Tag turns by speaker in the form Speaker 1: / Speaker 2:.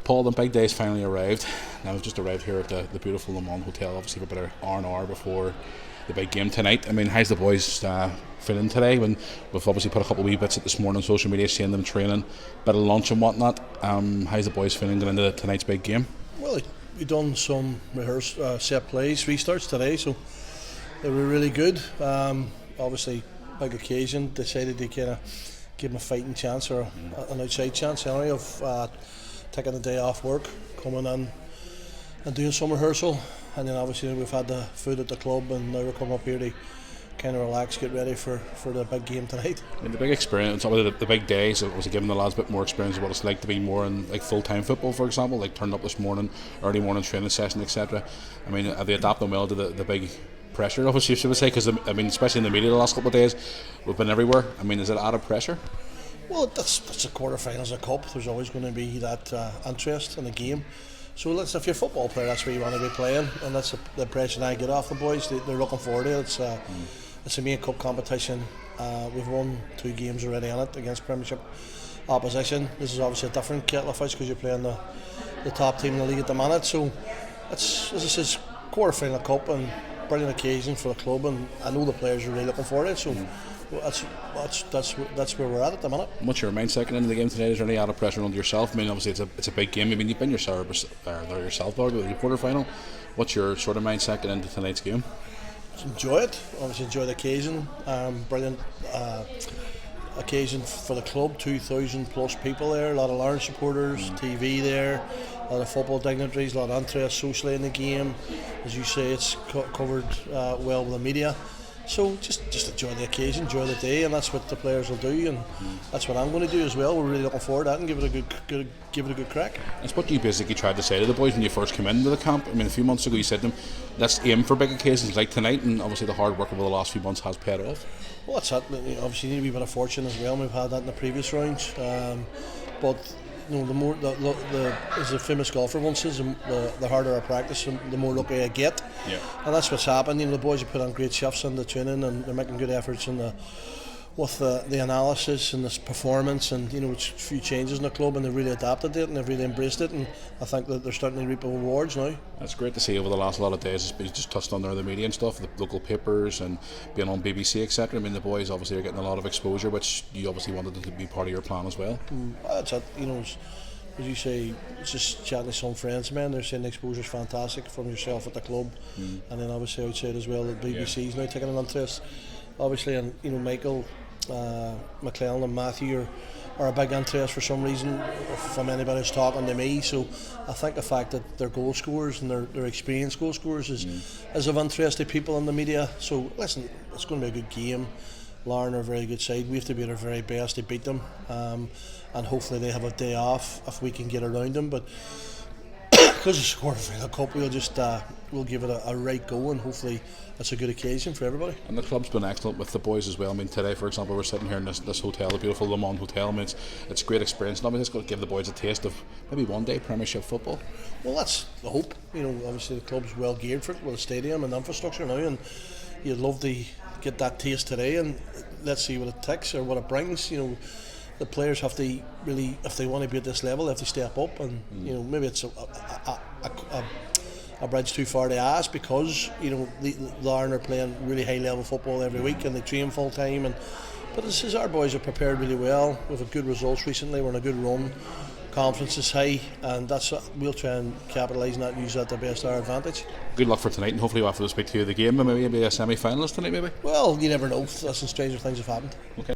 Speaker 1: Paul, the big day's finally arrived. Now we've just arrived here at the beautiful Larne Hotel, obviously for about an hour before the big game tonight. I mean, how's the boys feeling today? When we've obviously put a couple of wee bits at this morning on social media, seeing them training, bit of lunch and whatnot. How's the boys feeling going into tonight's big game?
Speaker 2: Well, we done some set plays, restarts today, so they were really good. Obviously, big occasion. Decided to kind of give them a fighting chance, or an outside chance anyway, of taking a day off work, coming in and doing some rehearsal. And then obviously we've had the food at the club, and now we're coming up here to kind of relax, get ready for the big game tonight.
Speaker 1: I mean, the big experience, the big day, so was it giving the lads a bit more experience of what it's like to be more in like full-time football, for example, like turned up this morning, early morning training session, etc. I mean, are they adapting well to the big pressure, obviously, should we say? Because I mean, especially in the media the last couple of days, we've been everywhere. I mean, is it added pressure?
Speaker 2: Well, that's the quarterfinals of cup. There's always going to be that interest in the game. So if you're a football player, that's where you want to be playing, and that's the impression I get off the boys. They're looking forward to it. It's a main cup competition. We've won 2 games already on it against Premiership opposition. This is obviously a different kettle of fish because you're playing the top team in the league at the minute. So it's, as I says, quarterfinal cup, and brilliant occasion for the club, and I know the players are really looking forward to it. So that's where we're at the minute.
Speaker 1: What's your mindset going into the game today? Is there any added pressure on yourself? I mean, obviously it's a big game. I mean, you've been yourself with the quarter final. What's your sort of mindset going into tonight's game?
Speaker 2: Just enjoy it. Obviously enjoy the occasion. Brilliant occasion for the club. 2,000 plus people there. A lot of Larne supporters. TV there. A lot of football dignitaries. A lot of interest socially in the game. As you say, it's covered well with the media. So just enjoy the occasion, enjoy the day, and that's what the players will do, and that's what I'm going to do as well. We're really looking forward to that and give it a good crack.
Speaker 1: That's what you basically tried to say to the boys when you first came into the camp. I mean, a few months ago you said to them, let's aim for big occasions like tonight, and obviously the hard work over the last few months has paid off.
Speaker 2: Well, that's it. Obviously you need a wee bit of fortune as well, and we've had that in the previous rounds. But you know, as the famous golfer once says, the harder I practice, the more lucky I get.
Speaker 1: Yeah.
Speaker 2: And that's what's happened. You know, the boys have put on great shifts in the training, and they're making good efforts with the analysis and the performance, and you know, it's a few changes in the club, and they've really adapted it and they've really embraced it, and I think that they're starting to reap rewards now. That's
Speaker 1: great to see over the last lot of days. You just touched on there the media and stuff, the local papers and being on BBC, etc. I mean, the boys obviously are getting a lot of exposure, which you obviously wanted to be part of your plan as well.
Speaker 2: That's it. You know, as you say, it's just chatting to some friends, man. They're saying the exposure's fantastic from yourself at the club, and then obviously outside as well. The BBC's now taking an interest, obviously, and you know, Michael, McClellan and Matthew are a big interest for some reason from anybody who's talking to me. So I think the fact that they're goal scorers and they're experienced goal scorers is of interest to people in the media. So listen, it's going to be a good game. Larne are a very good side. We have to be at our very best to beat them, and hopefully they have a day off if we can get around them. But because it's a quarter-final cup, we'll give it a right go, and hopefully it's a good occasion for everybody.
Speaker 1: And the club's been excellent with the boys as well. I mean, today, for example, we're sitting here in this hotel, the beautiful Larne Hotel. I mean, it's a great experience. And I mean, it's going to give the boys a taste of maybe one day Premiership football.
Speaker 2: Well, that's the hope. You know, obviously the club's well geared for it with a stadium and infrastructure now, and you'd love to get that taste today, and let's see what it takes or what it brings. You know, the players have to really, if they want to be at this level, they have to step up, and you know, maybe it's a bridge too far to ask, because you know the Larne are playing really high level football every week, and they train full time. But this is, our boys are prepared really well. We've had good results recently. We're on a good run. Confidence is high, and we'll try and capitalise on that and use that to best our advantage.
Speaker 1: Good luck for tonight, and hopefully we'll have to speak to you the game, maybe a semi-finalist tonight, maybe.
Speaker 2: Well, you never know. Listen, stranger things have happened.
Speaker 1: Okay.